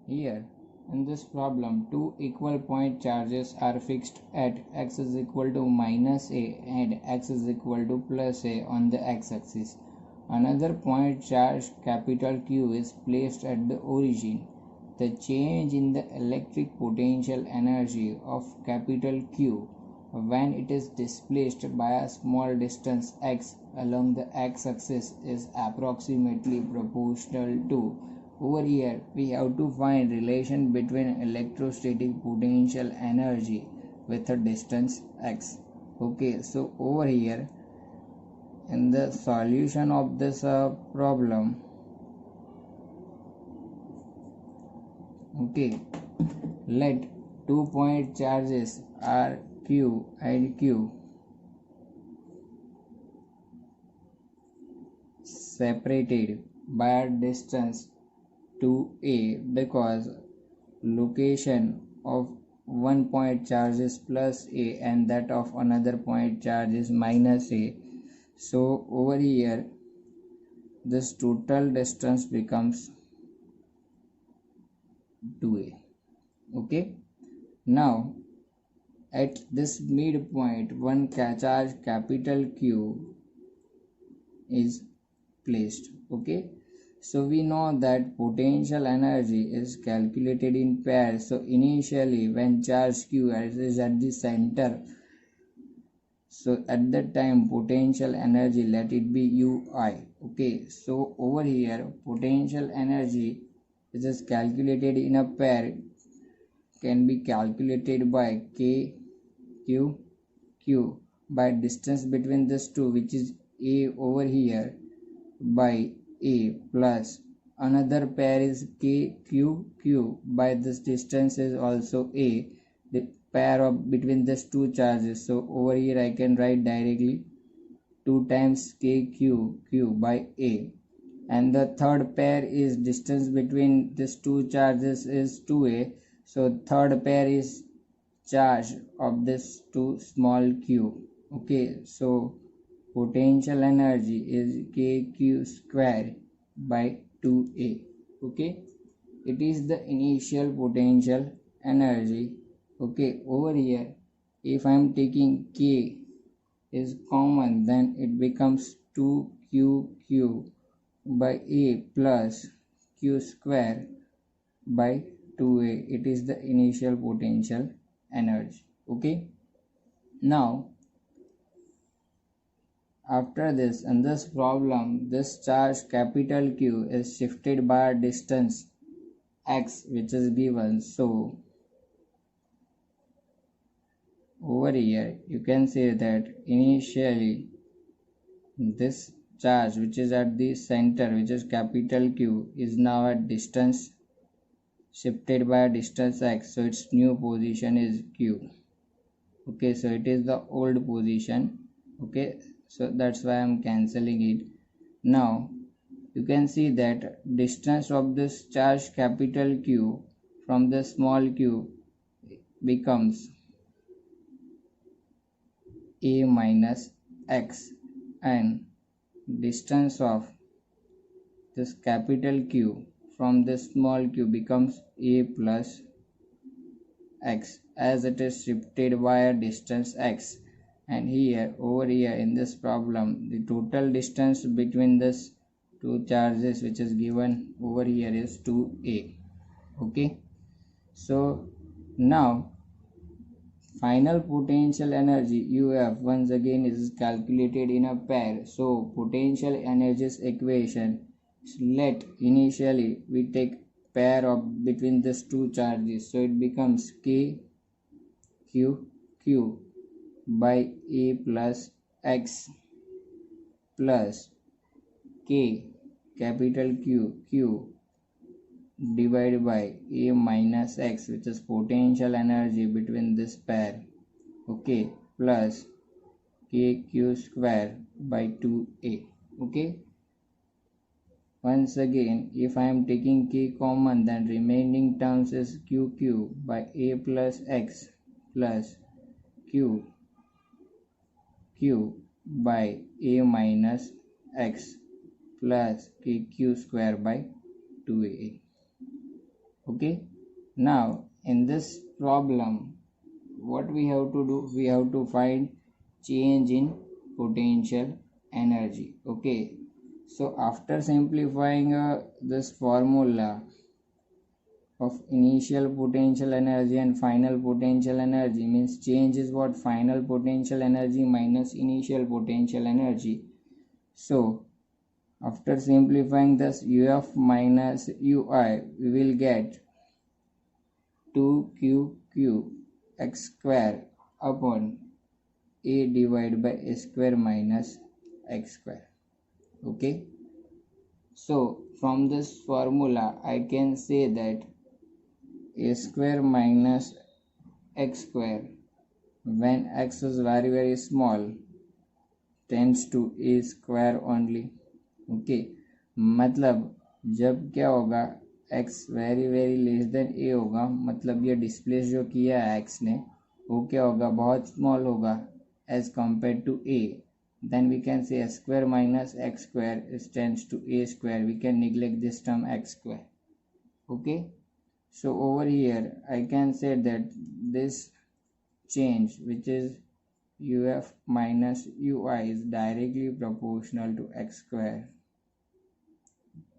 Here, in this problem, two equal point charges are fixed at x is equal to minus a and x is equal to plus a on the x-axis. Another point charge capital Q is placed at the origin. The change in the electric potential energy of capital Q when it is displaced by a small distance x along the x-axis is approximately proportional to. Over here we have to find relation between electrostatic potential energy with a distance x. Okay, so over here in the solution of this problem, okay, let 2 point charges R Q and Q separated by a distance to A because location of one point charge is plus A and that of another point charge is minus A. So over here this total distance becomes 2A. Okay, now at this midpoint one charge capital Q is placed. Okay, so we know that potential energy is calculated in pairs. So initially when charge Q is at the center, so at that time potential energy, let it be Ui. Okay, so over here potential energy which is calculated in a pair can be calculated by K Q Q by distance between these two, which is A over here, by A plus another pair is K Q Q by this distance is also A, the pair of between these two charges. So over here I can write directly 2 times K Q Q by A, and the third pair is distance between these two charges is 2A. So third pair is charge of this two small q. Okay, so potential energy is kq square by 2a. Okay, it is the initial potential energy. Okay, over here if I am taking k is common, then it becomes 2qq by a plus q square by 2a. It is the initial potential energy. Okay, now after this, in this problem, this charge capital Q is shifted by a distance x which is given. So over here you can say that initially this charge which is at the center, which is capital Q, is now at distance shifted by a distance x, so its new position is Q. Okay, so it is the old position. Okay, so that's why I'm cancelling it. Now you can see that distance of this charge capital Q from the small q becomes a minus x, and distance of this capital Q from this small q becomes a plus x, as it is shifted by a distance x. And here over here in this problem the total distance between this two charges which is given over here is 2a. Okay, so now final potential energy UF once again is calculated in a pair. So potential energies equation, let initially we take pair of between these two charges, so it becomes k q q by a plus x plus k capital Q q divided by a minus x, which is potential energy between this pair. Okay, plus kq square by 2a. Okay, once again if I am taking k common, then remaining terms is qq by a plus x plus q q by a minus x plus kq square by 2a. Okay, now in this problem what we have to do, we have to find change in potential energy. Okay, so after simplifying this formula of initial potential energy and final potential energy, means change is what, final potential energy minus initial potential energy. So after simplifying this uf minus ui, we will get 2qqx square upon a divided by a square minus x square. Okay, so from this formula I can say that a square minus x square, when x is very small, tends to a square only. Okay, मतलब जब क्या होगा, x very less than a होगा, मतलब ये displace जो किया है x ने वो क्या होगा, बहुत स्मॉल होगा as compared to a, then we can say a square minus x square is tends to a square. We can neglect this term x square. Okay, so over here I can say that this change, which is uf minus ui, is directly proportional to x square.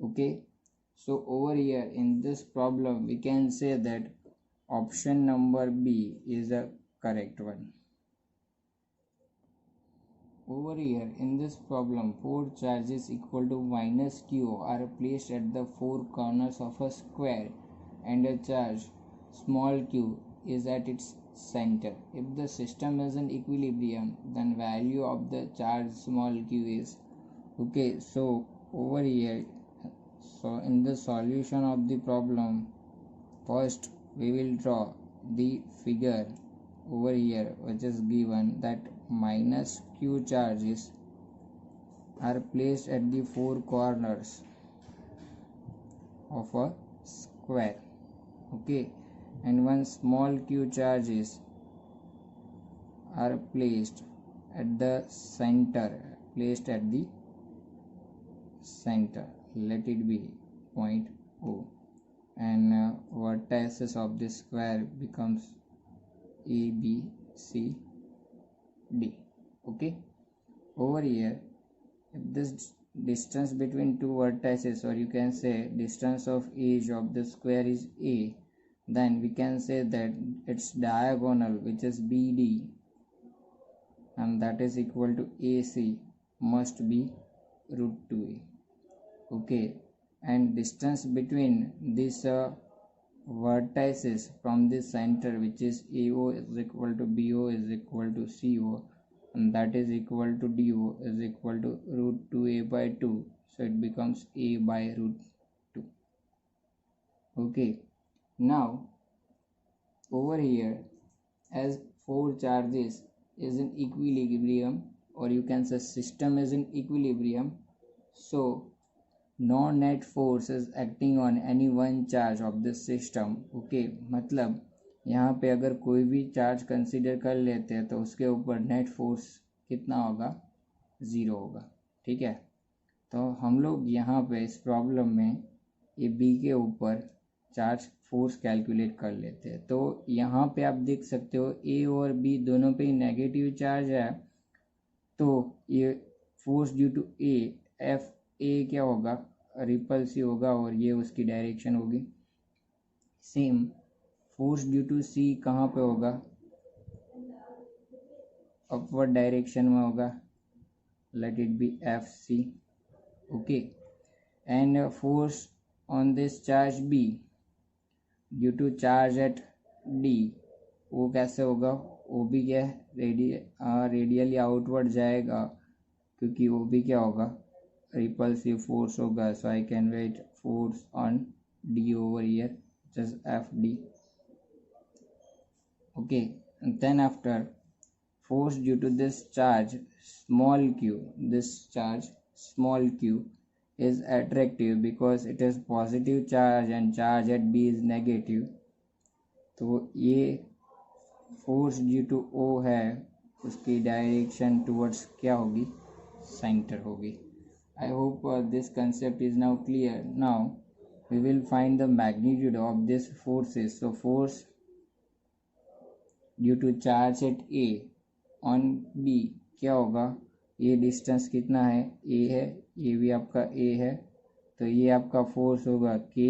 Okay, so over here in this problem we can say that option number B is the correct one. Over here in this problem, four charges equal to minus q are placed at the four corners of a square and a charge small q is at its center. If the system is in equilibrium, then value of the charge small q is. Okay, so over here, so in the solution of the problem, first we will draw the figure over here, which is given that minus q charges are placed at the four corners of a square. Okay, and one small q charges are placed at the center, let it be point O, and vertices of the square becomes A, B, C, D. Okay, over here if this distance between two vertices, or you can say distance of edge of the square is A, then we can say that its diagonal, which is BD, and that is equal to AC, must be root 2A. Okay, and distance between these vertices from this center, which is AO is equal to BO is equal to CO, and that is equal to DO is equal to root 2A by 2, so it becomes A by root 2. Okay, now over here, as four charges is in equilibrium, or you can say system is in equilibrium, so no net force is acting on any one charge of this system. Okay, मतलब यहाँ पे अगर कोई भी charge consider कर लेते हैं तो उसके ऊपर नेट फोर्स कितना होगा, 0 होगा. ठीक है, तो हम लोग यहाँ पे इस प्रॉब्लम में ये बी के ऊपर चार्ज फोर्स कैलकुलेट कर लेते हैं. तो यहाँ पे आप देख सकते हो ए और बी दोनों पे नेगेटिव चार्ज है, तो ये force due to A, F A क्या होगा, रिपल्सिव होगा, और ये उसकी डायरेक्शन होगी. Same force due to C कहाँ पे होगा, अपवर्ड डायरेक्शन में होगा, let it be F C. Okay, and force on this charge be due to charge at D, वो कैसे होगा, वो भी क्या रेडियली आउटवर्ड जाएगा, क्योंकि वो भी क्या होगा, repulsive force होगा. So I can write force on D over here, just FD. Okay, and then after force due to this charge small q, this charge small q is attractive because it is positive charge and charge at B is negative. तो ये force due to O है, उसकी direction towards क्या होगी, centre होगी. I hope this concept is now clear. Now we will find the magnitude of this forces. So force due to charge at A on B क्या होगा, ये distance कितना है, A है, ये भी आपका A है, तो ये आपका फोर्स होगा K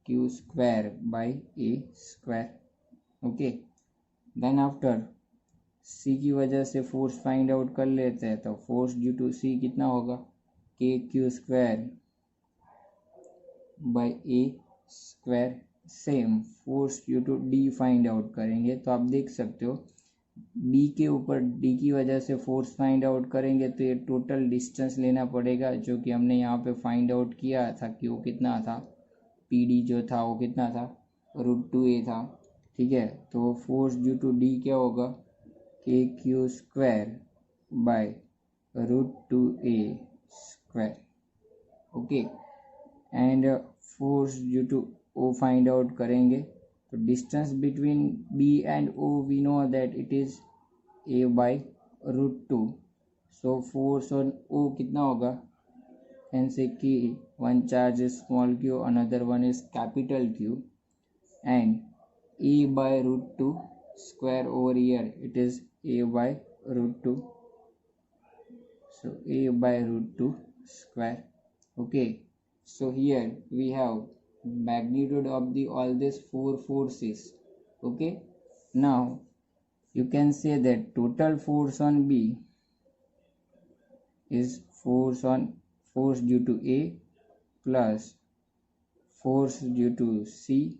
Q square by A square. Okay, then after C की वजह से फोर्स फाइंड आउट कर लेते हैं. तो फोर्स ड्यू टू C कितना होगा, K Q square by A square. Same force due to D find out करेंगे. तो आप देख सकते हो B के ऊपर D की वजह से फोर्स फाइंड आउट करेंगे तो ये टोटल डिस्टेंस लेना पड़ेगा, जो कि हमने यहाँ पे फाइंड आउट किया था कि वो कितना था, PD जो था वो कितना था, √2a था. ठीक है, तो फोर्स ड्यू टू D क्या होगा, K Q square by √2a square. Okay, and force due to O find out करेंगे. तो distance between B and O we know that it is A by √2. So force on O कितना होगा, can say कि one charge is small q, another one is capital Q, and A by √2 square over here it is A by √2. So A by √2 square. Okay, so here we have magnitude of the all these four forces. Okay, now you can say that total force on B is force due to A plus force due to C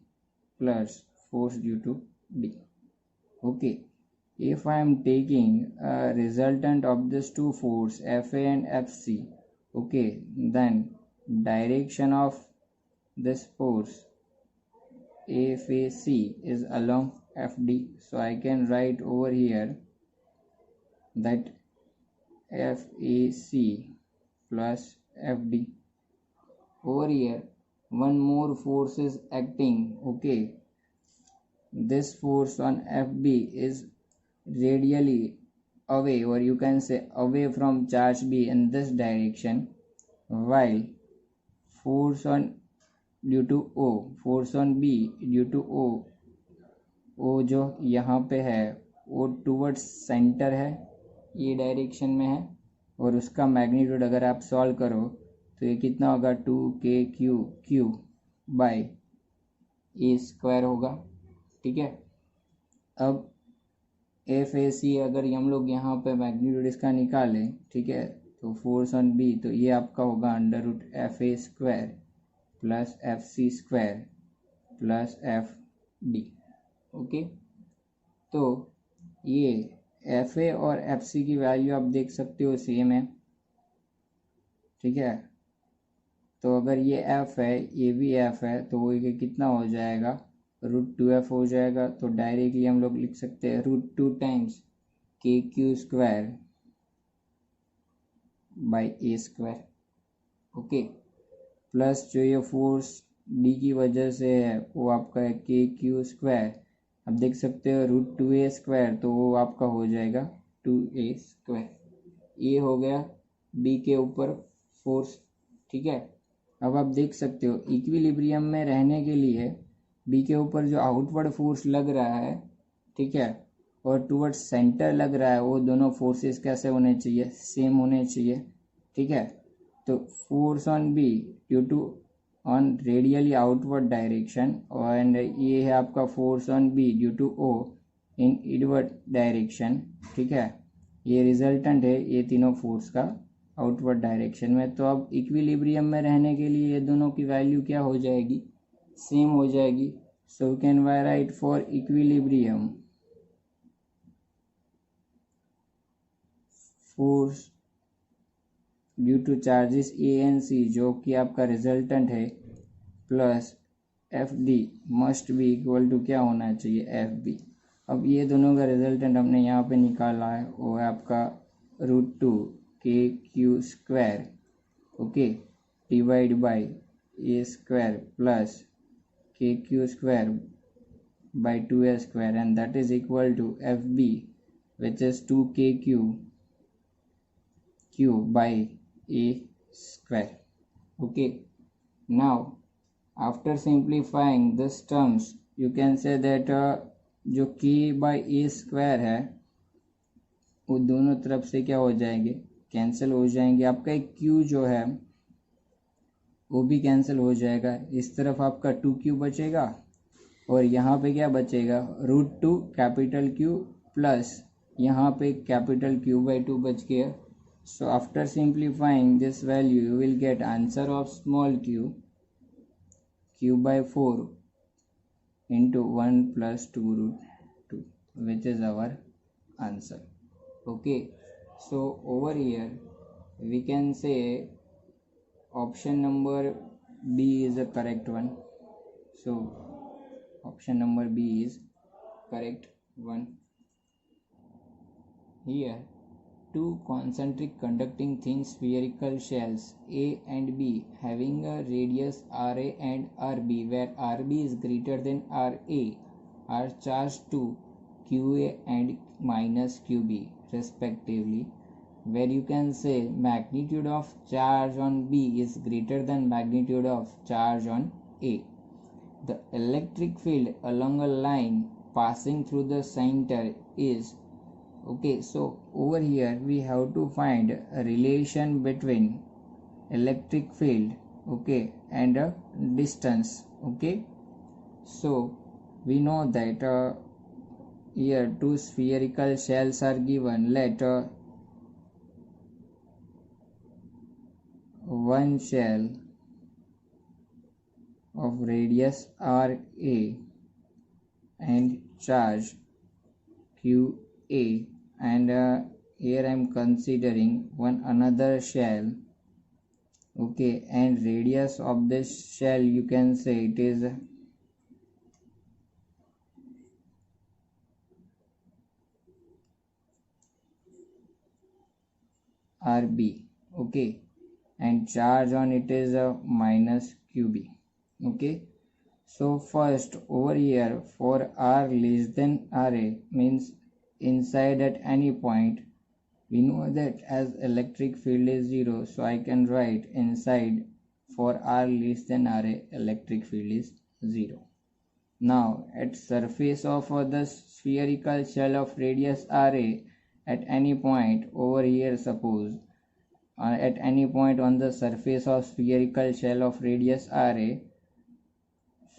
plus force due to D. Okay, if I am taking a resultant of these two force FA and FC, okay, then direction of this force FAC is along FD. So I can write over here that FAC plus FD. Over here one more force is acting. Okay, this force on FB is radially away, or you can say away from charge B in this direction, while force on due to O, force on B due to O जो यहाँ पे है वो towards centre है, ये direction में है, और उसका मैग्नीट्यूड अगर आप सॉल्व करो तो ये कितना होगा, 2KQ बाई A स्क्वायर होगा. ठीक है, अब FAC अगर हम लोग यहाँ पे मैग्नीट्यूड इसका निकालें, ठीक है, तो फोर्स ऑन B तो ये आपका होगा √FA square plus FC square plus FD. Okay, तो ये FA और FC की वैल्यू आप देख सकते हो सेम है. ठीक है, तो अगर ये F है ये भी F है तो वो ये कितना हो जाएगा, √2F हो जाएगा. तो डायरेक्टली हम लोग लिख सकते हैं √2 times KQ square by A square. Okay, plus जो ये फोर्स D की वजह से है वो आपका है KQ स्क्वायर. आप देख सकते हो √2a स्क्वायर तो वो आपका हो जाएगा 2a स्क्वायर. ये हो गया B के ऊपर फोर्स. ठीक है, अब आप देख सकते हो इक्विलिब्रियम में रहने के लिए B के ऊपर जो आउटवर्ड फोर्स लग रहा है, ठीक है, और टुवर्ड्स सेंटर लग रहा है, वो दोनों फोर्सेस कैसे होने चाहिए, सेम होने चाहिए. ठीक है, तो force on B due to on radially outward direction, and ये है आपका force on B due to O in inward direction. ठीक है, ये रिजल्टेंट है ये तीनों फोर्स का आउटवर्ड डायरेक्शन में. तो अब इक्विलिब्रियम में रहने के लिए ये दोनों की वैल्यू क्या हो जाएगी, सेम हो जाएगी. So we can write for equilibrium force due to charges A and C जो कि आपका रिजल्टेंट है plus FD must be equal to क्या होना चाहिए, FB. अब ये दोनों का रिजल्टेंट हमने यहाँ पे निकाला है, वो है आपका √2 KQ square, okay, divide by A square plus KQ square by 2A square, and that is equal to FB which is 2KQ by A square. Okay, now after simplifying this terms you can say that जो k by a square है वो दोनों तरफ से क्या हो जाएंगे, cancel हो जाएंगे। आपका एक q जो है वो भी कैंसिल हो जाएगा, इस तरफ आपका 2q बचेगा और यहाँ पे क्या बचेगा, √2 कैपिटल Q प्लस यहाँ पे कैपिटल Q/2 बच गया। So after simplifying this value you will get answer of small q/4 into 1 plus 2√2, which is our answer. Okay, so over here we can say option number B is the correct one. So option number B is correct one. Here two concentric conducting thin spherical shells A and B having a radius RA and RB, where RB is greater than RA, are charged to QA and minus QB respectively, where you can say magnitude of charge on B is greater than magnitude of charge on A. The electric field along a line passing through the center is, okay, so over here we have to find a relation between electric field, okay, and a distance. Okay, so we know that here two spherical shells are given. Let one shell of radius RA and charge QA, and here I am considering one another shell, okay, and radius of this shell you can say it is RB, okay, and charge on it is minus QB. Okay, so first over here for R less than RA means inside at any point, we know that as electric field is 0, so I can write inside for R less than RA electric field is 0. Now at surface of the spherical shell of radius RA at any point over here, suppose at any point on the surface of spherical shell of radius RA,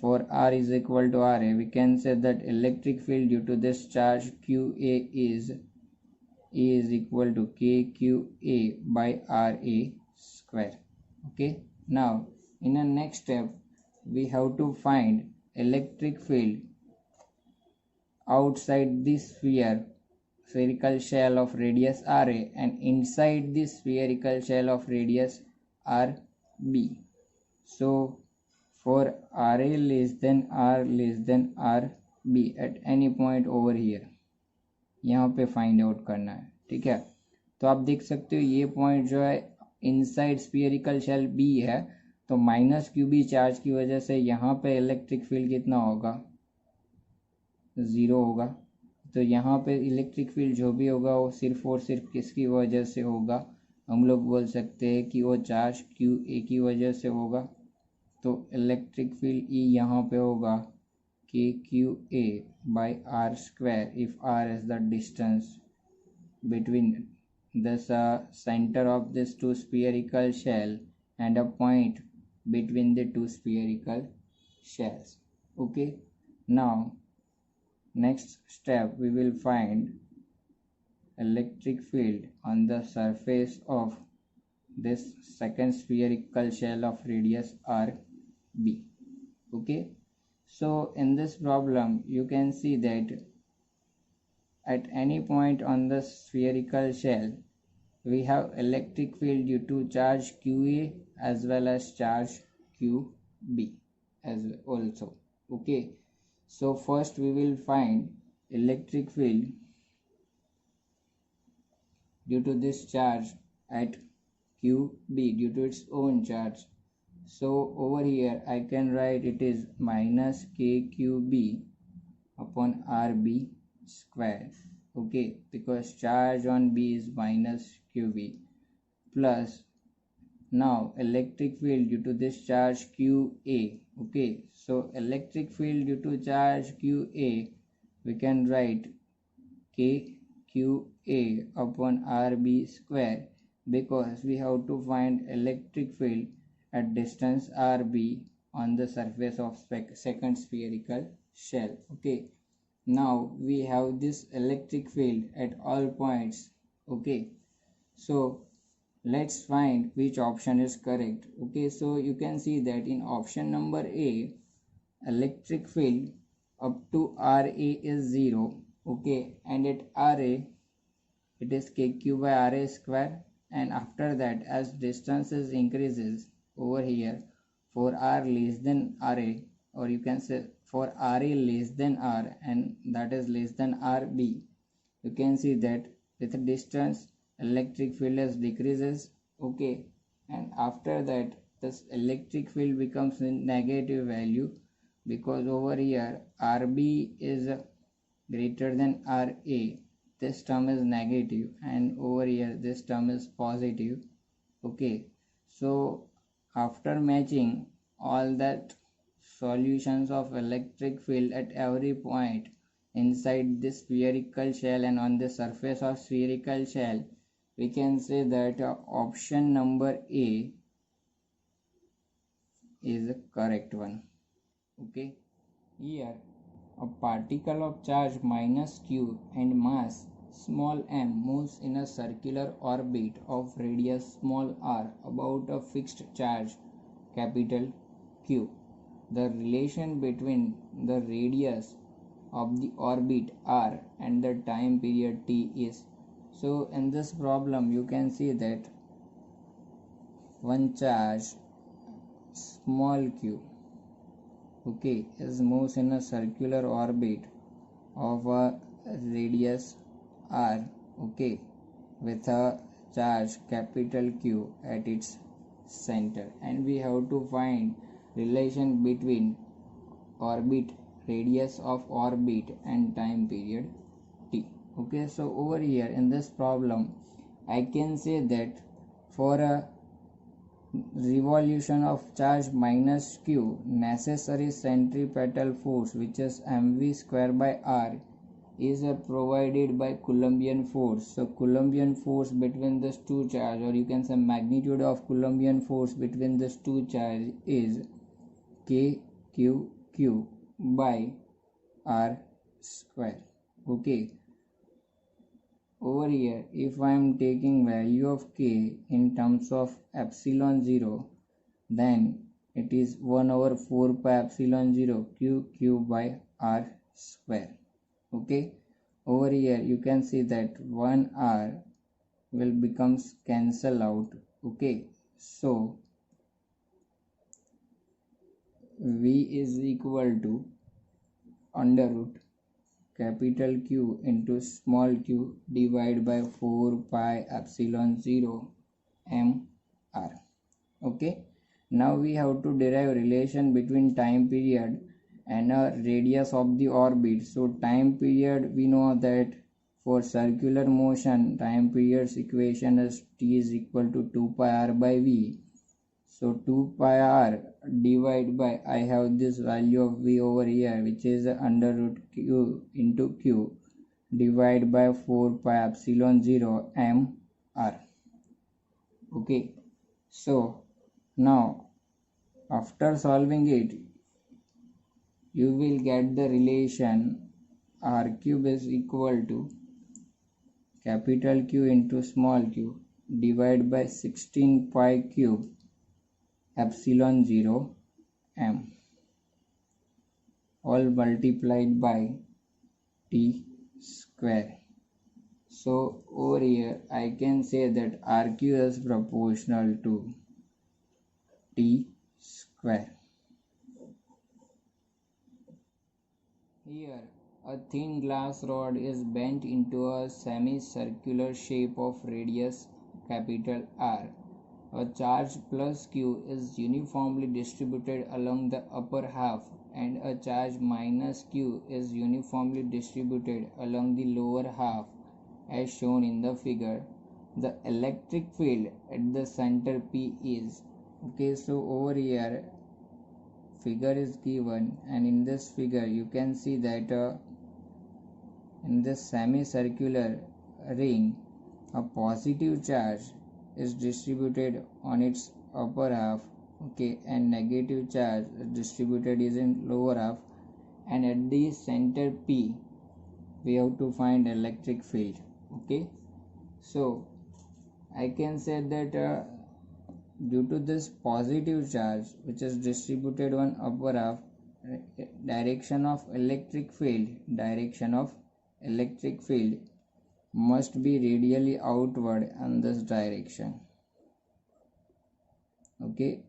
for R is equal to RA, we can say that electric field due to this charge QA is equal to KQA by RA square. Okay, now in the next step we have to find electric field outside this spherical shell of radius RA and inside this spherical shell of radius RB. So for RA less than RB at any point over here, यहाँ पे find out करना है। ठीक है, तो आप देख सकते हो ये पॉइंट जो है इनसाइड स्फीयरिकल शेल बी है, तो माइनस क्यूबी चार्ज की वजह से यहाँ पे इलेक्ट्रिक फील्ड कितना होगा, 0 होगा। तो यहाँ पे इलेक्ट्रिक फील्ड जो भी होगा वो सिर्फ और सिर्फ किसकी वजह से होगा, हम लोग बोल सकते हैं कि वो चार्ज क्यू ए की वजह से होगा। तो इलेक्ट्रिक फील्ड ई यहाँ पे होगा KQA by R square if R is the distance between this center of this two spherical shell and a point between the two spherical shells. Okay, now next step we will find electric field on the surface of this second spherical shell of radius RB. Okay, so in this problem you can see that at any point on the spherical shell we have electric field due to charge QA as well as charge QB as also. Okay, so first we will find electric field due to this charge at QB due to its own charge. So over here I can write it is minus KQB upon RB square. Okay, because charge on B is minus QB plus Now electric field due to this charge QA. Okay, so electric field due to charge QA, we can write KQA upon RB square, because we have to find electric field at distance RB on the surface of second spherical shell. Okay, now we have this electric field at all points. Okay, so let's find which option is correct. Okay, so you can see that in option number A, electric field up to Ra is 0. Okay, and at Ra it is kq by Ra square, and after that as distances increases over here, for R less than Ra, or you can say for Ra less than R, and that is less than Rb, you can see that with distance electric field is decreases. Okay, and after that this electric field becomes in negative value, because over here Rb is greater than Ra, this term is negative, and over here this term is positive. Okay, so after matching all that solutions of electric field at every point inside this spherical shell and on the surface of spherical shell, we can say that option number A is the correct one. Okay, here a particle of charge minus q and mass small m moves in a circular orbit of radius small r about a fixed charge capital Q. The relation between the radius of the orbit r and the time period t is. So in this problem you can see that one charge small q, okay, is moves in a circular orbit of a radius r, okay, with a charge capital Q at its center, and we have to find relation between orbit, radius of orbit, and time period t. Okay, so over here in this problem I can say that for a revolution of charge minus q, necessary centripetal force, which is mv square by r, is provided by Coulombian force. So Coulombian force between these two charge, or you can say magnitude of Coulombian force between these two charge, is kqq by r square. Okay, over here if I am taking value of k in terms of epsilon 0, then it is 1 over 4 pi epsilon 0 q by r square. Okay, over here you can see that 1 r will becomes cancel out. Okay, so v is equal to under root capital Q into small q divided by 4 pi epsilon 0 m r. Okay, now we have to derive relation between time period and a radius of the orbit. So time period, we know that for circular motion time period's equation is t is equal to 2 pi r by v. So 2 pi r divided by, I have this value of v over here, which is under root q into q divided by 4 pi epsilon 0 m r. Okay, so now after solving it, you will get the relation r cube is equal to capital Q into small q divided by 16 pi cube epsilon 0 m, all multiplied by t square. So over here I can say that RQ is proportional to t square. Here a thin glass rod is bent into a semicircular shape of radius capital R. A charge plus Q is uniformly distributed along the upper half, and a charge minus Q is uniformly distributed along the lower half as shown in the figure. the electric field at the center P is. Okay, so over here figure is given, and in this figure you can see that in this semicircular ring a positive charge is distributed on its upper half, okay, and negative charge is distributed is in lower half, and at the center P we have to find electric field. Okay, so I can say that due to this positive charge which is distributed on upper half, direction of electric field must be radially outward in this direction. Okay,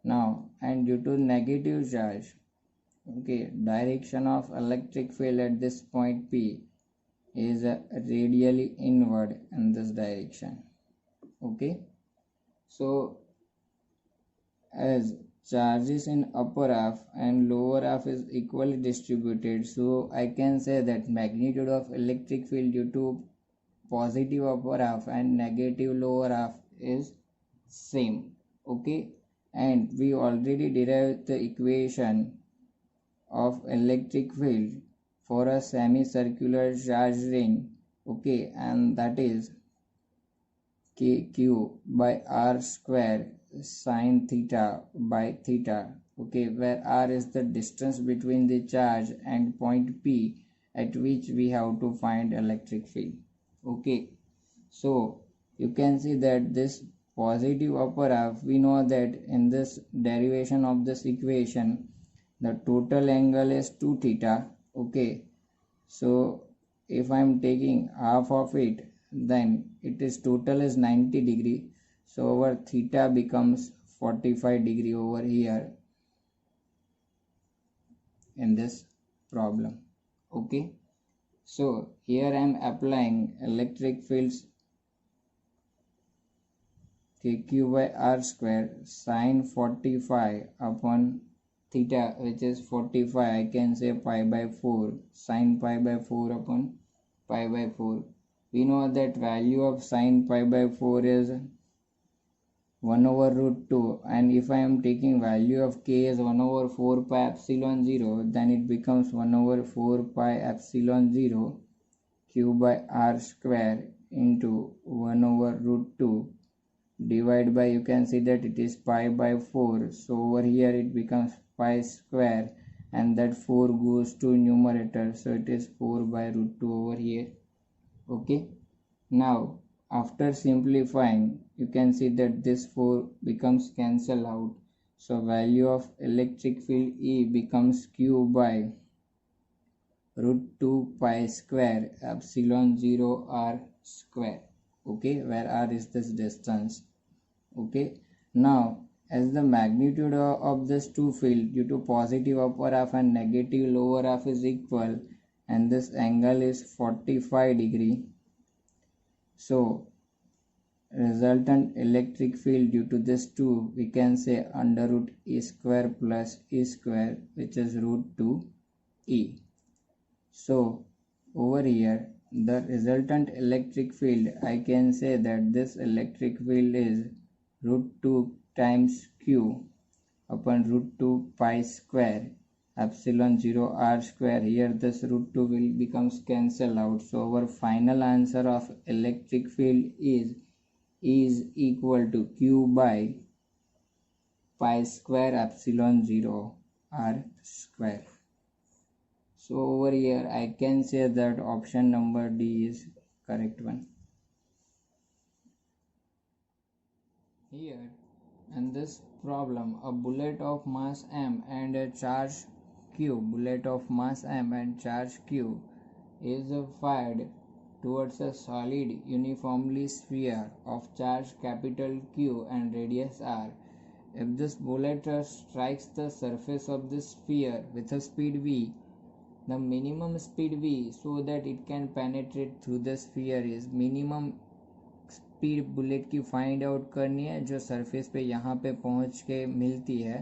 now, and due to negative charge, okay, direction of electric field at this point P is radially inward in this direction. Okay, so as charges in upper half and lower half is equally distributed, so I can say that magnitude of electric field due to positive upper half and negative lower half is same. Okay, and we already derived the equation of electric field for a semicircular charge ring. Okay, and that is q by r square sine theta by theta. Okay, where r is the distance between the charge and point P at which we have to find electric field. Okay, so you can see that this positive upper half, we know that in this derivation of this equation the total angle is 2 theta. Okay, so if I am taking half of it, then it is total is 90 degree, so our theta becomes 45 degree over here in this problem. Okay, so here I am applying electric fields q by r square sine 45 upon theta, which is 45, I can say pi by 4, sine pi by 4 upon pi by 4. We know that value of sine pi by 4 is 1 over root 2, and if I am taking value of k is 1 over 4 pi epsilon 0, then it becomes 1 over 4 pi epsilon 0 q by r square into 1 over root 2 divided by, you can see that it is pi by 4, so over here it becomes pi square, and that 4 goes to numerator, so it is 4 by root 2 over here. Okay, now after simplifying you can see that this 4 becomes cancel out, so value of electric field E becomes q by root 2 pi square epsilon 0 r square. Okay, where r is this distance. Okay, now as the magnitude of this two field due to positive upper half and negative lower half is equal, and this angle is 45 degree, so resultant electric field due to this two, we can say under root e square plus e square, which is root 2 e. So over here the resultant electric field, I can say that this electric field is root 2 times q upon root 2 pi square epsilon 0 r square. Here this root 2 will becomes cancel out, so our final answer of electric field is equal to q by pi square epsilon 0 r square. So over here I can say that option number D is correct one. Here in this problem, a bullet of mass m and a charge q, is fired towards a solid uniformly sphere of charge capital Q and radius r. If this bullet strikes the surface of this sphere with a speed v, the minimum speed v so that it can penetrate through the sphere is minimum speed bullet की find out करनी है जो surface पे यहाँ पे पहुँच के मिलती है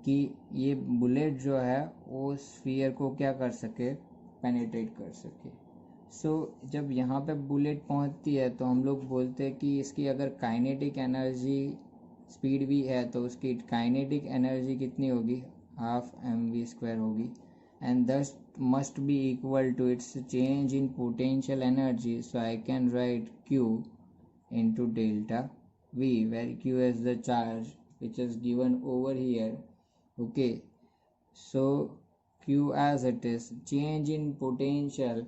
कि ये बुलेट जो है वो स्फीयर को क्या कर सके, पेनिट्रेट कर सके. सो जब यहाँ पे बुलेट पहुँचती है तो हम लोग बोलते हैं कि इसकी अगर काइनेटिक एनर्जी स्पीड भी है तो उसकी काइनेटिक एनर्जी कितनी होगी, हाफ mv² होगी, and thus must be equal to its change in potential energy. So I can write q into delta v, where q is the charge which is given over here. Okay, so q as it is, change in potential,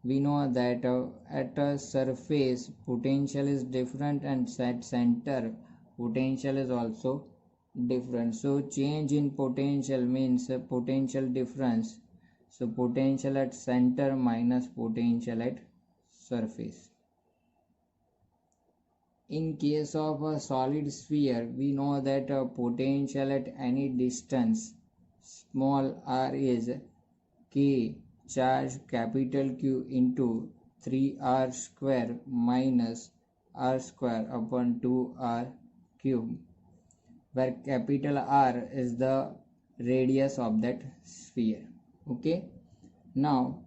we know that at a surface potential is different and at center potential is also different. So change in potential means potential difference, so potential at center minus potential at surface. In case of a solid sphere, we know that potential at any distance small r is k charge capital Q into 3r square minus r square upon 2r cube, where capital R is the radius of that sphere. Okay, now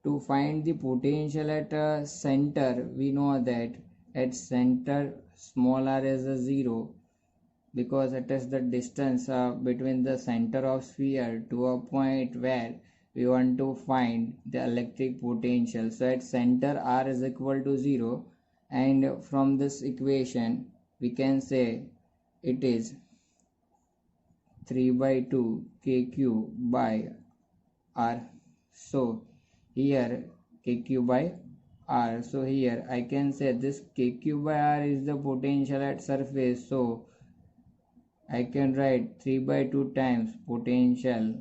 to find the potential at a center, we know that at center small r is a 0, because it is the distance between the center of sphere to a point where we want to find the electric potential. So at center r is equal to 0, and from this equation we can say it is 3 by 2 kq by r. So here kq by r, so here I can say this kq by r is the potential at surface, so I can write 3 by 2 times potential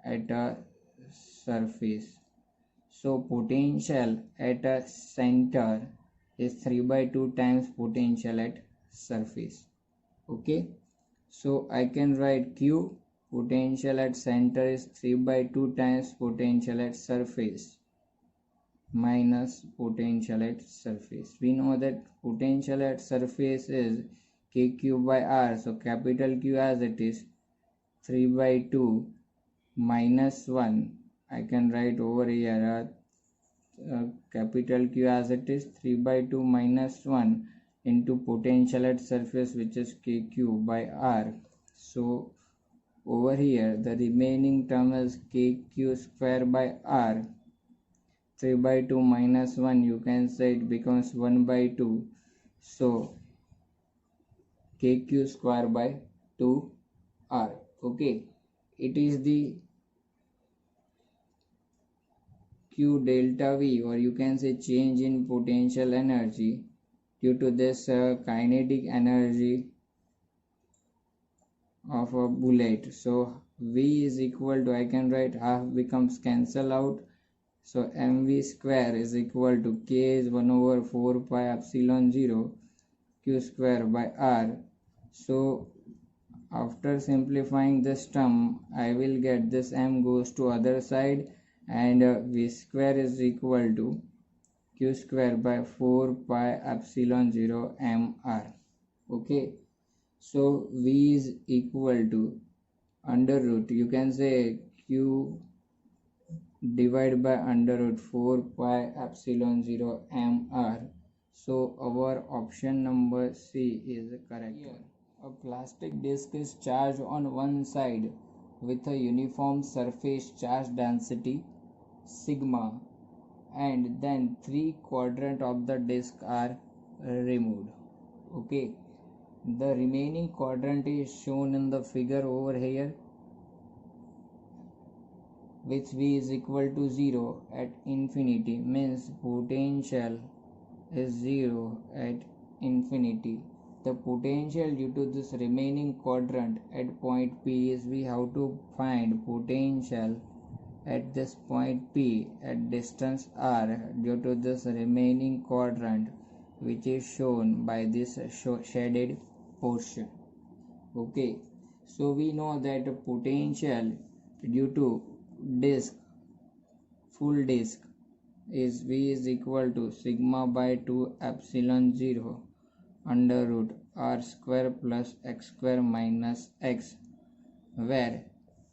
at a surface. So potential at a center is 3 by 2 times potential at surface. Okay, so I can write q, potential at center is 3 by 2 times potential at surface minus potential at surface. We know that potential at surface is kq by r, so capital Q as it is 3 by 2 minus 1, I can write over here capital Q as it is 3 by 2 minus 1 into potential at surface, which is kq by r. So over here the remaining term is kq square by r. 3 by 2 minus 1, you can say it becomes 1 by 2, so kq square by 2r. Okay, it is the q delta v, or you can say change in potential energy due to this kinetic energy of a bullet. So v is equal to, I can write half becomes cancel out, so mv square is equal to k is 1 over 4 pi epsilon 0 q square by r. So after simplifying this term, I will get this m goes to other side, and v square is equal to q square by 4 pi epsilon 0 mr. Okay, so v is equal to under root, you can say q divided by under root 4 pi epsilon 0 mr. So our option number C is correct. Here, a plastic disc is charged on one side with a uniform surface charge density sigma, and then 3 quadrants of the disc are removed. Okay, the remaining quadrant is shown in the figure over here, which v is equal to 0 at infinity, means potential is 0 at infinity. The potential due to this remaining quadrant at point P is, we have to find potential at this point P at distance r due to this remaining quadrant, which is shown by this shaded portion. Okay, so we know that potential due to disk, full disk, is v is equal to sigma by 2 epsilon 0 under root r square plus x square minus x, where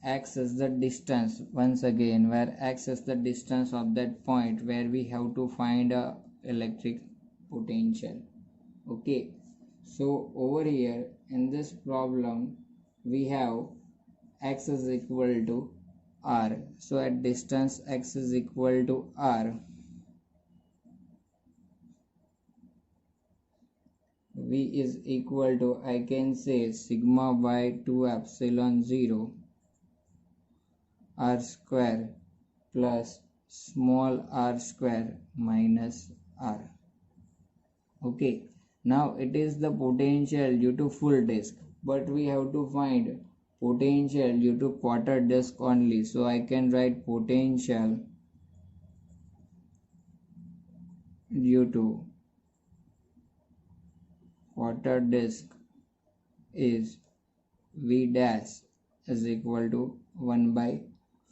x is the distance once again, where x is the distance of that point where we have to find a electric potential. Okay, so over here in this problem we have x is equal to r. So at distance x is equal to r, v is equal to, I can say, sigma by 2 epsilon 0 r square plus small r square minus r. Okay, now it is the potential due to full disk, but we have to find potential due to quarter disk only. So I can write potential due to quarter disk is V dash is equal to 1 by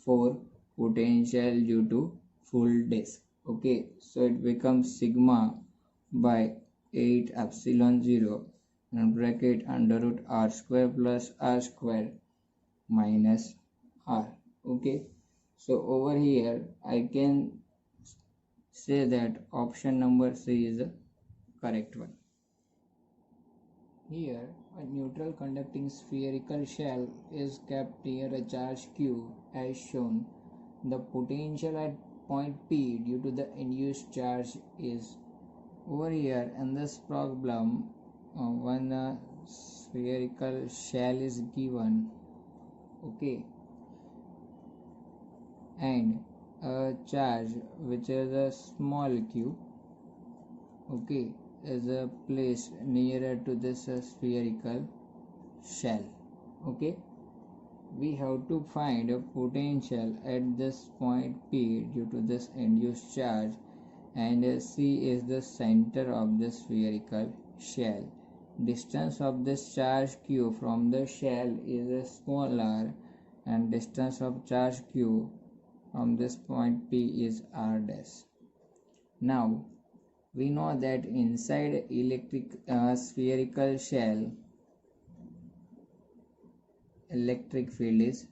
4 potential due to full disk. Okay, so it becomes sigma by 8 epsilon 0 and bracket under root r square plus r square minus r. Okay, so over here I can say that option number C is the correct one. Here, a neutral conducting spherical shell is kept near a charge q as shown. The potential at point P due to the induced charge is, over here in this problem, one spherical shell is given, okay, and a charge which is a small q, okay, is placed nearer to this spherical shell. Okay, we have to find a potential at this point P due to this induced charge, and C is the center of the spherical shell. Distance of this charge q from the shell is small r, and distance of charge q from this point P is r dash. Now we know that inside spherical shell electric field is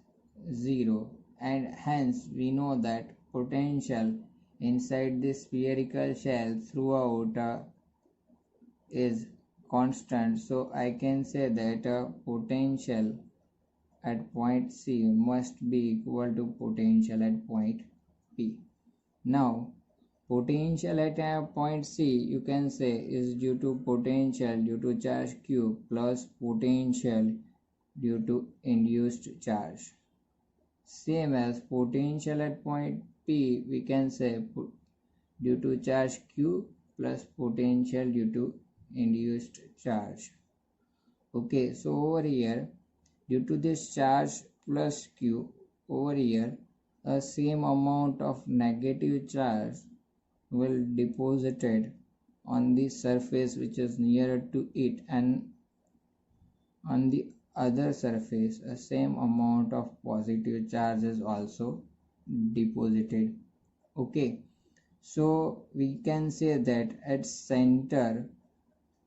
0, and hence we know that potential inside the spherical shell throughout is constant. So I can say that potential at point C must be equal to potential at point P. Now potential at point C, you can say, is due to potential due to charge q plus potential due to induced charge. Same as potential at point P, we can say due to charge q plus potential due to induced charge. Okay, so over here, due to this charge plus q, over here a same amount of negative charge will deposited on the surface which is nearer to it, and on the other surface a same amount of positive charge is also deposited. Okay, so we can say that at center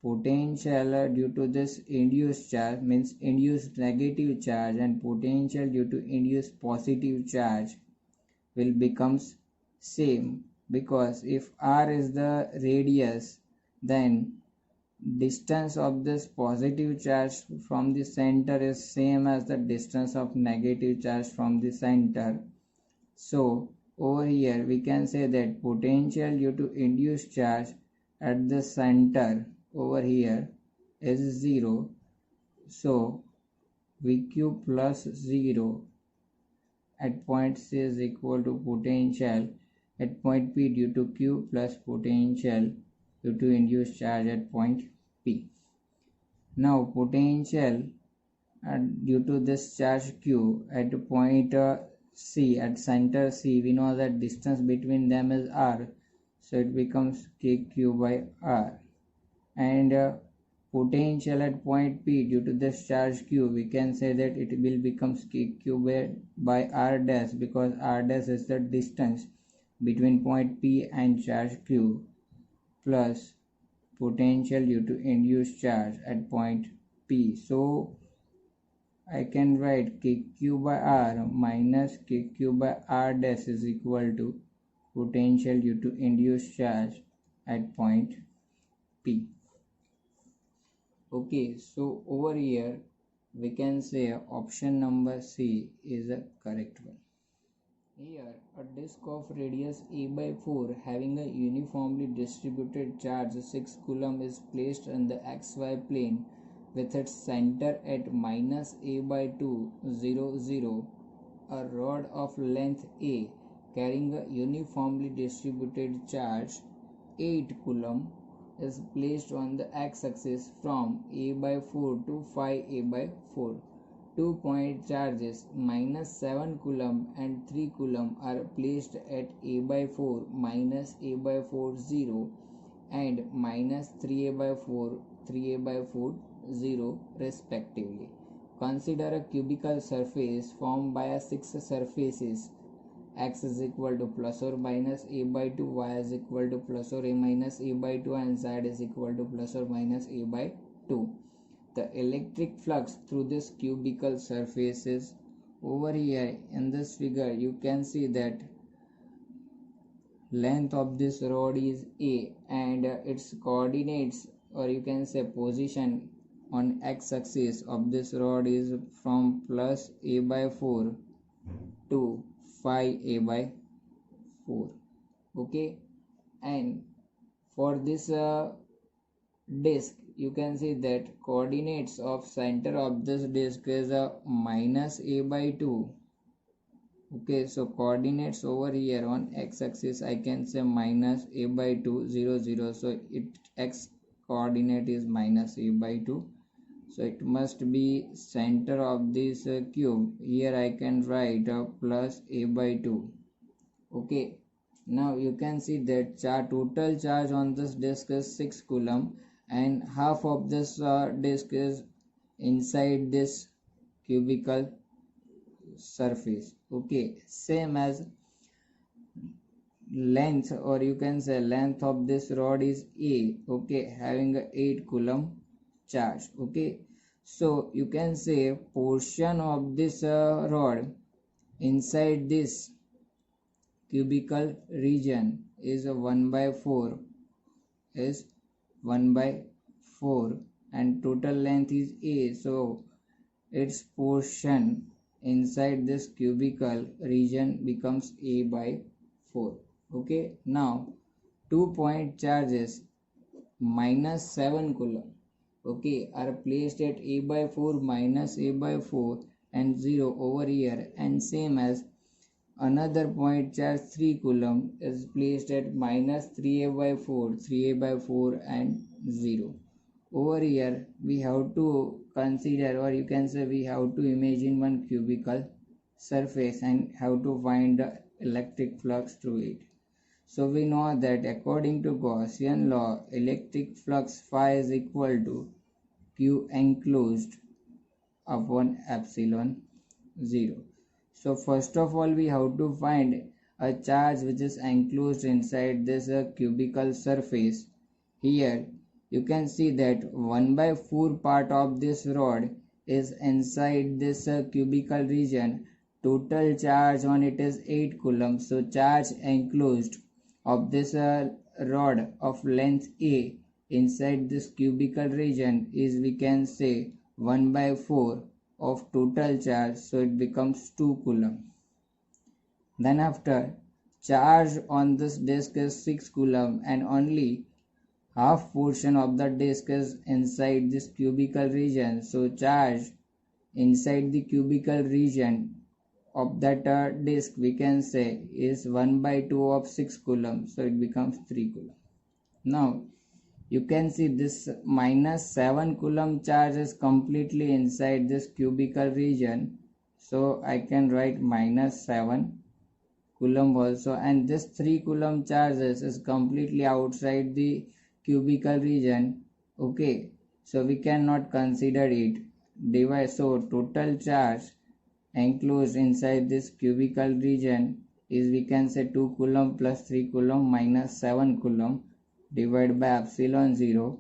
potential due to this induced charge, means induced negative charge, and potential due to induced positive charge will becomes same, because if r is the radius, then distance of this positive charge from the center is same as the distance of negative charge from the center. So over here we can say that potential due to induced charge at the center over here is 0. So vq plus 0 at point C is equal to potential at point P due to q plus potential due to induced charge at point P. Now potential due to this charge q at point C, at center C, we know that distance between them is r, so it becomes kq by r. And potential at point P due to this charge q, we can say that it will becomes kq by r dash, because r dash is the distance between point P and charge q, plus potential due to induced charge at point P. So I can write kq by r minus kq by r dash is equal to potential due to induced charge at point P. Okay, so over here we can say option number C is a correct one. Here, a disk of radius a by 4 having a uniformly distributed charge 6 coulomb is placed on the xy plane with its center at minus a by 2, 0, 0. A rod of length a carrying a uniformly distributed charge 8 coulomb is placed on the x-axis from a by 4 to phi a by 4. 2-point charges minus 7 coulomb and 3 coulomb are placed at a by 4 minus a by 4 0 and minus 3a by 4 3a by 4 0 respectively. Consider a cubical surface formed by a 6 surfaces. X is equal to plus or minus a by 2, y is equal to plus or a minus a by 2, and z is equal to plus or minus a by 2. The electric flux through this cubical surface is over here. In this figure you can see that length of this rod is a and its coordinates, or you can say position on x-axis of this rod is from plus a by 4 to phi a by 4. Okay, and for this disk you can see that coordinates of center of this disk is a minus a by 2. Okay, so coordinates over here on x-axis I can say minus a by 2 0 0, so x coordinate is minus a by 2, so it must be center of this cube. Here I can write plus a by 2. Okay, now you can see that total charge on this disk is 6 coulomb and half of this disk is inside this cubical surface. Okay, same as length, or you can say length of this rod is a. Okay, having a 8 coulomb charge. Okay, so you can say portion of this rod inside this cubical region is a 1 by 4 is 1 by 4 and total length is a, so its portion inside this cubical region becomes a by 4. Okay, now 2-point charges minus 7 coulomb okay are placed at a by 4 minus a by 4 and 0 over here, and same as another point charge 3 coulomb is placed at minus 3a by 4 3a by 4 and 0. Over here we have to consider, or you can say we have to imagine one cubical surface and have to find the electric flux through it. So we know that according to Gaussian law, electric flux phi is equal to q enclosed upon epsilon 0. So first of all we have to find a charge which is enclosed inside this cubical surface. Here you can see that 1 by 4 part of this rod is inside this cubical region. Total charge on it is 8 coulomb. So charge enclosed of this rod of length a inside this cubical region is, we can say, 1 by 4 of total charge, so it becomes 2 coulomb. Then after, charge on this disk is 6 coulomb and only half portion of the disk is inside this cubical region, so charge inside the cubical region of that disk, we can say, is 1 by 2 of 6 coulomb, so it becomes 3 coulomb. Now you can see this minus 7 coulomb charge is completely inside this cubical region, so I can write minus 7 coulomb also, and this 3 coulomb charges is completely outside the cubical region. Okay, so we cannot consider it. So total charge enclosed inside this cubical region is, we can say, 2 coulomb plus 3 coulomb minus 7 coulomb divided by epsilon 0.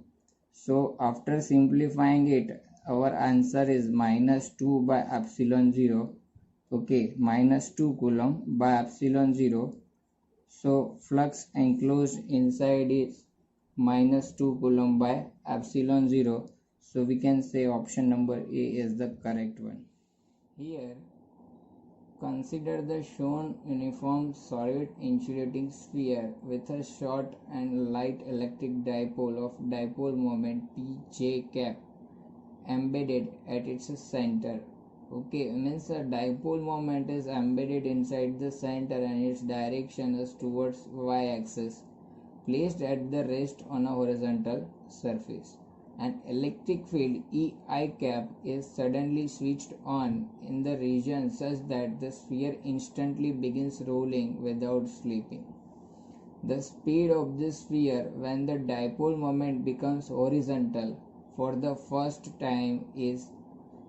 So after simplifying it, our answer is minus 2 by epsilon 0. Okay, minus 2 coulomb by epsilon 0. So flux enclosed inside is minus 2 coulomb by epsilon 0. So we can say option number A is the correct one. Here, consider the shown uniform solid insulating sphere with a short and light electric dipole of dipole moment Pj cap embedded at its center. Okay, means a dipole moment is embedded inside the center and its direction is towards y-axis, placed at the rest on a horizontal surface. An electric field EI cap is suddenly switched on in the region such that the sphere instantly begins rolling without slipping. The speed of this sphere when the dipole moment becomes horizontal for the first time is,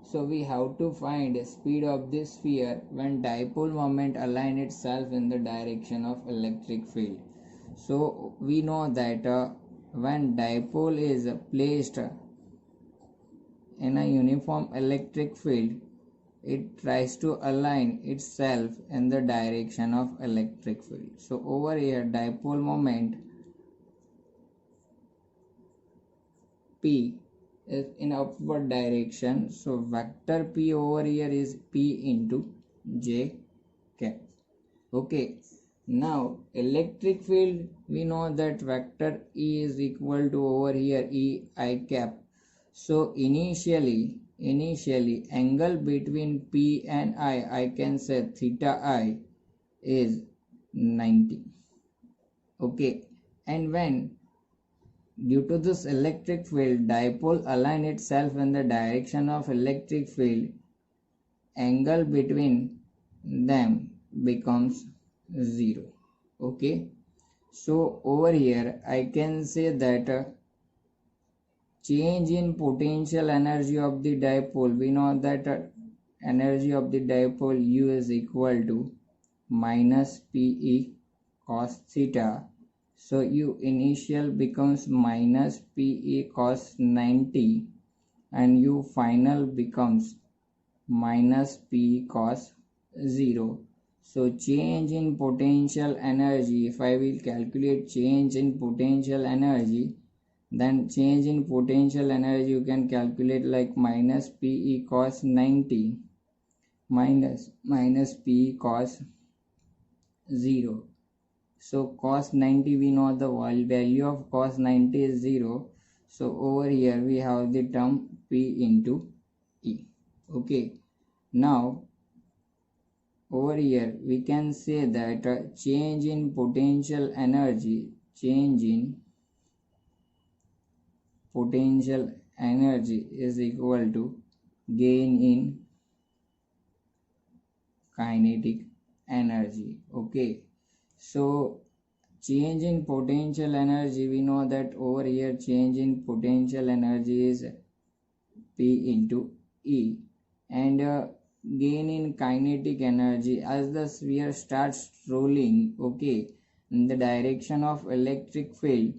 so we have to find speed of this sphere when dipole moment align itself in the direction of electric field. So we know that when dipole is placed in a uniform electric field, it tries to align itself in the direction of electric field. So over here dipole moment P is in upward direction, so vector P over here is P into J cap. Okay, now electric field, we know that vector E is equal to over here E I cap. So initially angle between P and I can say theta I is 90. Okay, and when due to this electric field dipole align itself in the direction of electric field, angle between them becomes 0. Okay, so over here I can say that change in potential energy of the dipole, we know that energy of the dipole U is equal to minus Pe cos theta. So U initial becomes minus Pe cos 90 and U final becomes minus P cos 0. So change in potential energy, if I will calculate change in potential energy, then change in potential energy you can calculate like minus Pe cos 90 minus P cos 0. So cos 90, we know the value of cos 90 is 0. So over here we have the term P into E. Okay, now over here we can say that change in potential energy is equal to gain in kinetic energy. Okay, so change in potential energy, we know that over here change in potential energy is P into E, and gain in kinetic energy as the sphere starts rolling, okay, in the direction of electric field.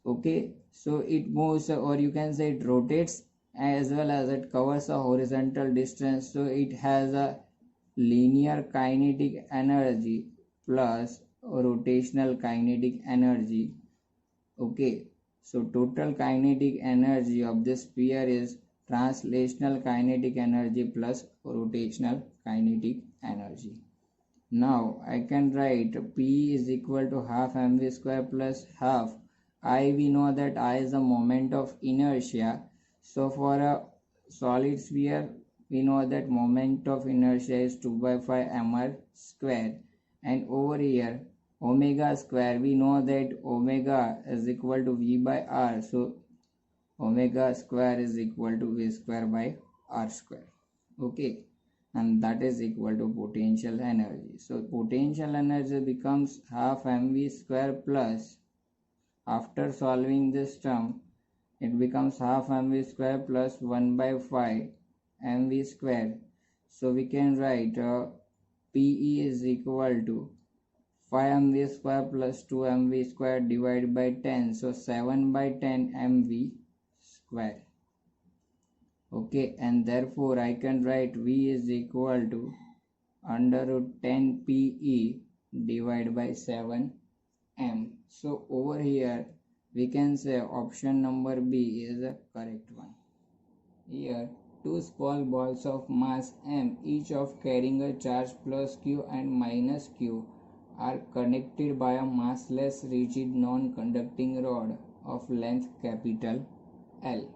Okay, so it moves, or you can say it rotates, as well as it covers a horizontal distance, so it has a linear kinetic energy plus rotational kinetic energy. Okay, so total kinetic energy of this sphere is translational kinetic energy plus rotational kinetic energy. Now I can write P is equal to half mv square plus half I. We know that I is the moment of inertia. So for a solid sphere we know that moment of inertia is 2 by 5 mr square, and over here omega square, we know that omega is equal to v by r, so omega square is equal to v square by r square. Okay, and that is equal to potential energy. So potential energy becomes half mv square plus, after solving this term it becomes half mv square plus 1 by 5 mv square. So we can write Pe is equal to 5 mv square plus 2 mv square divided by 10, so 7 by 10 mv square. Okay, and therefore I can write V is equal to under root 10 PE divided by 7m. So over here we can say option number B is the correct one. Here two small balls of mass m, each of carrying a charge plus q and minus q, are connected by a massless rigid non-conducting rod of length capital L.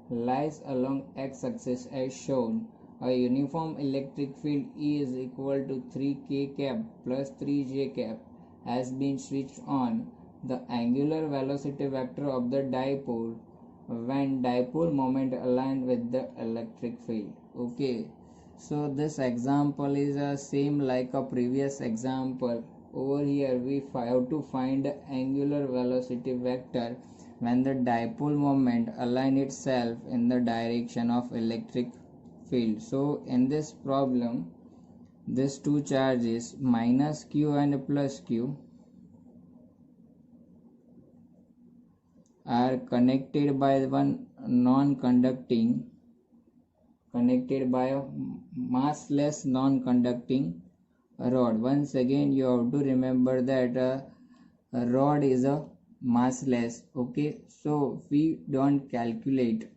Lies along x-axis as shown. A uniform electric field E is equal to 3k cap plus 3j cap has been switched on. The angular velocity vector of the dipole when dipole moment aligned with the electric field. Okay, so this example is the same like a previous example. Over here we have to find the angular velocity vector when the dipole moment align itself in the direction of electric field. So in this problem, these two charges minus q and plus q are connected by one non-conducting, connected by a massless non-conducting rod. Once again you have to remember that a rod is a massless. Okay, so we don't calculate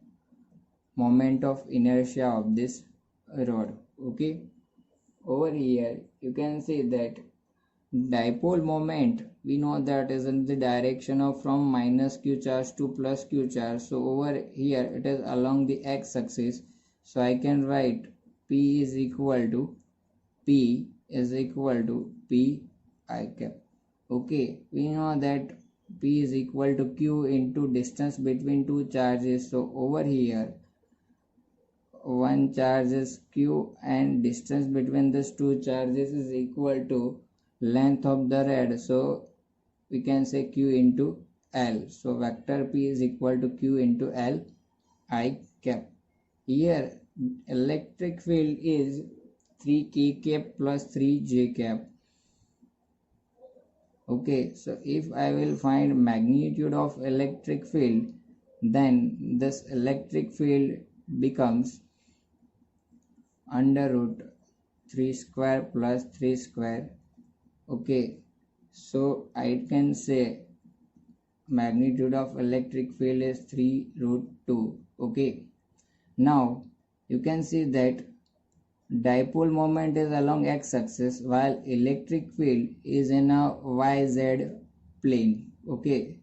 moment of inertia of this rod. Okay, over here you can see that dipole moment, we know that is in the direction of from minus q charge to plus q charge. So over here it is along the x-axis. So I can write P is equal to P I cap. Okay, we know that P is equal to Q into distance between two charges. So over here one charge is Q and distance between these two charges is equal to length of the rod. So we can say Q into L. So vector P is equal to Q into L I cap. Here electric field is 3k cap plus 3j cap. Okay, so if I will find magnitude of electric field, then this electric field becomes under root 3 square plus 3 square. Okay, so I can say magnitude of electric field is 3 root 2. Okay, now you can see that dipole moment is along x-axis while electric field is in a yz plane. Okay,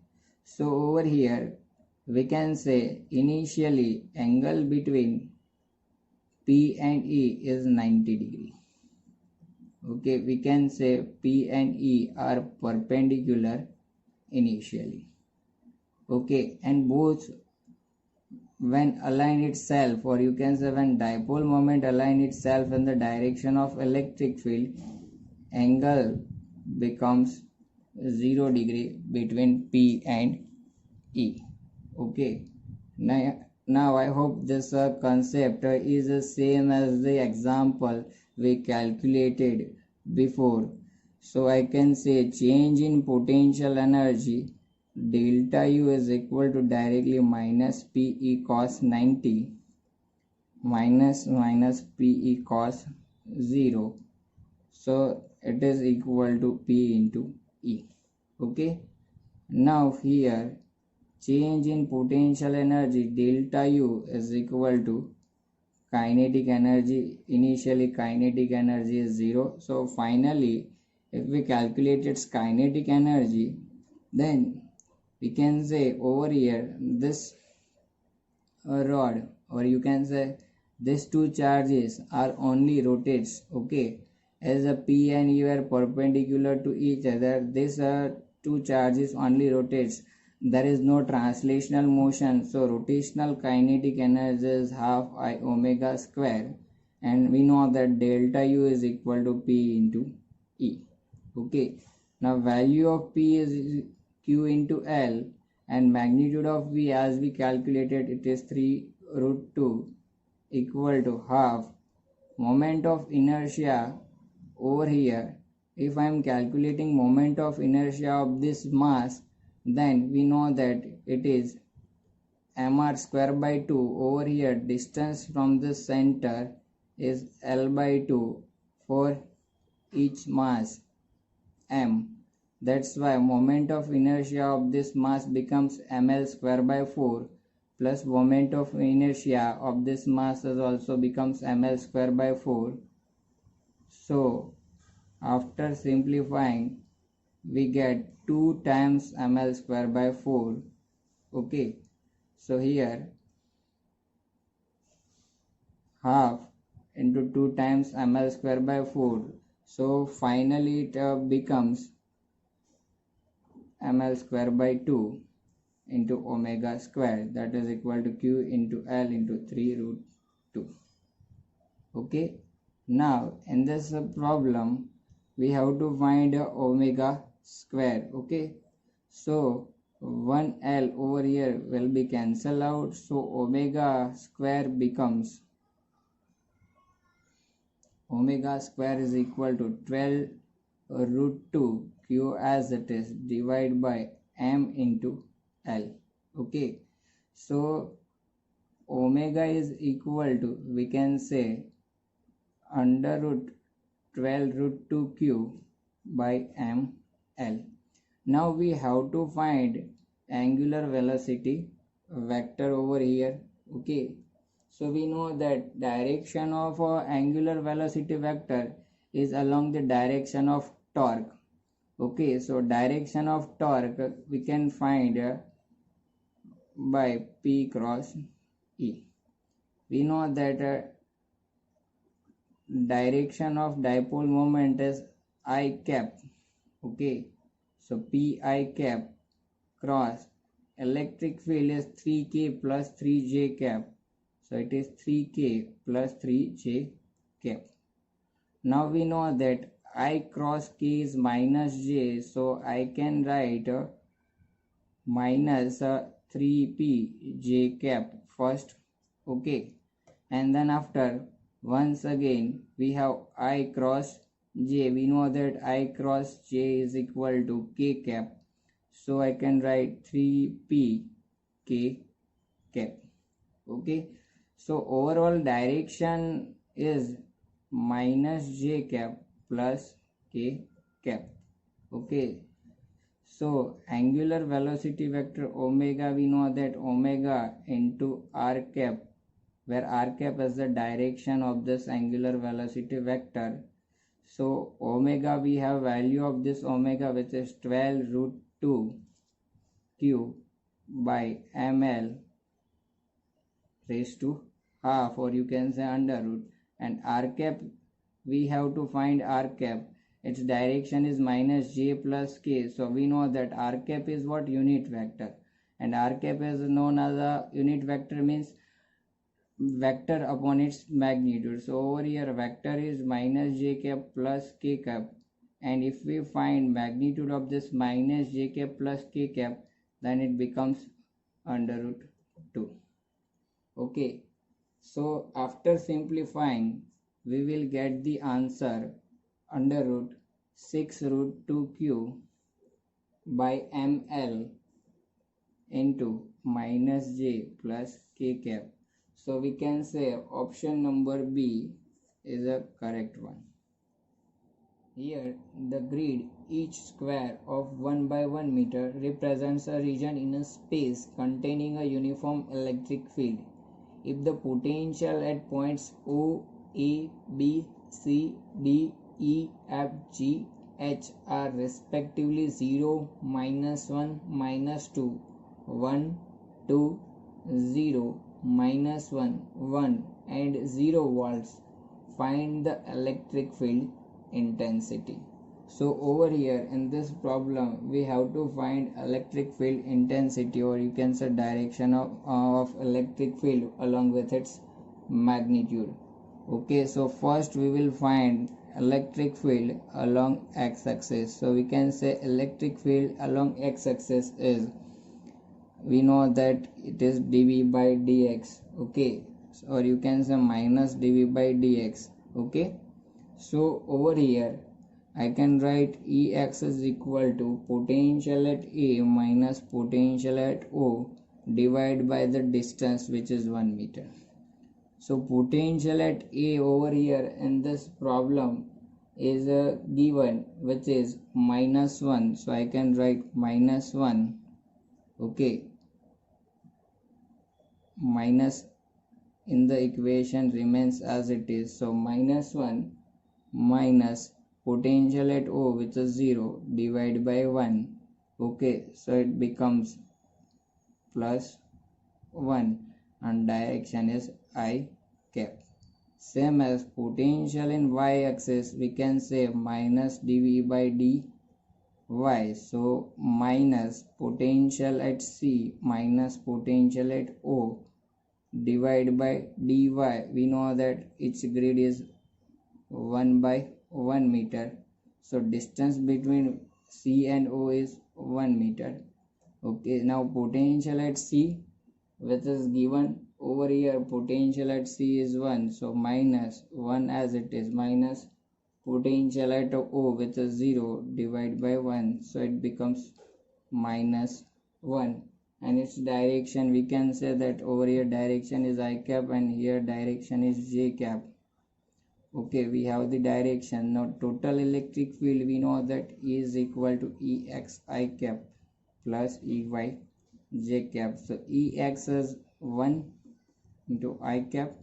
so over here we can say initially angle between P and E is 90 degree. Okay, we can say P and E are perpendicular initially. Okay, and both when align itself, or you can say when dipole moment align itself in the direction of electric field, angle becomes 0 degree between P and E. Okay, now I hope this concept is the same as the example we calculated before. So I can say change in potential energy delta U is equal to directly minus PE cos 90 minus PE cos 0. So it is equal to P into E. Okay, now here change in potential energy delta U is equal to kinetic energy. Initially kinetic energy is 0. So finally if we calculate its kinetic energy, then we can say over here this rod, or you can say these two charges are only rotates. Okay, as a P and E are perpendicular to each other, these two charges only rotates. There is no translational motion, so rotational kinetic energy is half I omega square, and we know that delta U is equal to P into E. Okay, now value of P is Q into L, and magnitude of V as we calculated it is 3 root 2 equal to half moment of inertia. Over here if I am calculating moment of inertia of this mass, then we know that it is mr square by 2. Over here distance from the center is L by 2 for each mass m. That's why moment of inertia of this mass becomes ml square by 4 plus moment of inertia of this mass also becomes ml square by 4. So after simplifying we get 2 times ml square by 4. Okay, so here half into 2 times ml square by 4. So finally it becomes ml square by 2 into omega square, that is equal to q into L into 3 root 2. Okay, now in this problem we have to find omega square. Okay, so 1L over here will be cancelled out, so omega square becomes omega square is equal to 12 root 2 q as it is divided by m into L. Okay, so omega is equal to, we can say, under root 12 root 2 q by m L. Now we have to find angular velocity vector over here. Okay, so we know that direction of angular velocity vector is along the direction of torque. Okay, so direction of torque we can find by P cross E. We know that direction of dipole moment is I cap. Okay, so P I cap cross electric field is 3k plus 3j cap. So it is 3k plus 3j cap. Now we know that I cross k is minus j, so I can write minus 3p j cap first. Okay, and then after once again we have I cross j. We know that I cross j is equal to k cap, so I can write 3p k cap. Okay, so overall direction is minus j cap plus k cap. Okay, so angular velocity vector omega, we know that omega into r cap, where r cap is the direction of this angular velocity vector. So omega, we have value of this omega which is 12 root 2 q by ml raised to half, or you can say under root, and r cap we have to find r cap, its direction is minus j plus k. So we know that r cap is what? Unit vector, and r cap is known as a unit vector, means vector upon its magnitude. So over here vector is minus j cap plus k cap, and if we find magnitude of this minus j cap plus k cap, then it becomes under root 2. Okay, so after simplifying we will get the answer under root 6 root 2 q by ml into minus j plus k cap. So we can say option number B is a correct one. Here the grid, each square of 1 by 1 meter represents a region in a space containing a uniform electric field. If the potential at points O, A, B, C, D, E, F, G, H are respectively 0, minus 1, minus 2, 1, 2, 0, minus 1, 1 and 0 volts, find the electric field intensity. So over here in this problem we have to find electric field intensity, or you can say direction of electric field along with its magnitude. Okay, so first we will find electric field along x-axis. So we can say electric field along x-axis is, we know that it is dV by dx. Okay, or you can say minus dV by dx. Okay, so over here I can write Ex is equal to potential at A minus potential at O divided by the distance, which is 1 meter. So potential at A over here in this problem is given, which is -1. So I can write -1. Okay, minus in the equation remains as it is. So -1 minus potential at O, which is 0, divided by 1. Okay, so it becomes plus 1 and direction is I cap. Same as potential in y-axis, we can say minus dV by dy. So minus potential at C minus potential at O divided by dy. We know that its grid is 1 by 1 meter. So distance between C and O is 1 meter. Okay, now potential at C, which is given over here, potential at C is 1. So minus 1 as it is, minus potential at O, which is 0, divided by 1. So it becomes minus 1. And its direction, we can say that over here direction is I cap and here direction is J cap. Okay, we have the direction. Now total electric field, we know that E is equal to Ex I cap plus Ey J cap. So Ex is 1 into I cap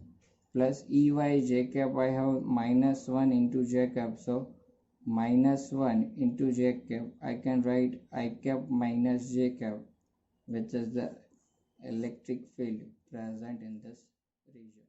plus Ey J cap. I have -1 into J cap. So -1 into J cap. I can write I cap minus J cap, which is the electric field present in this region.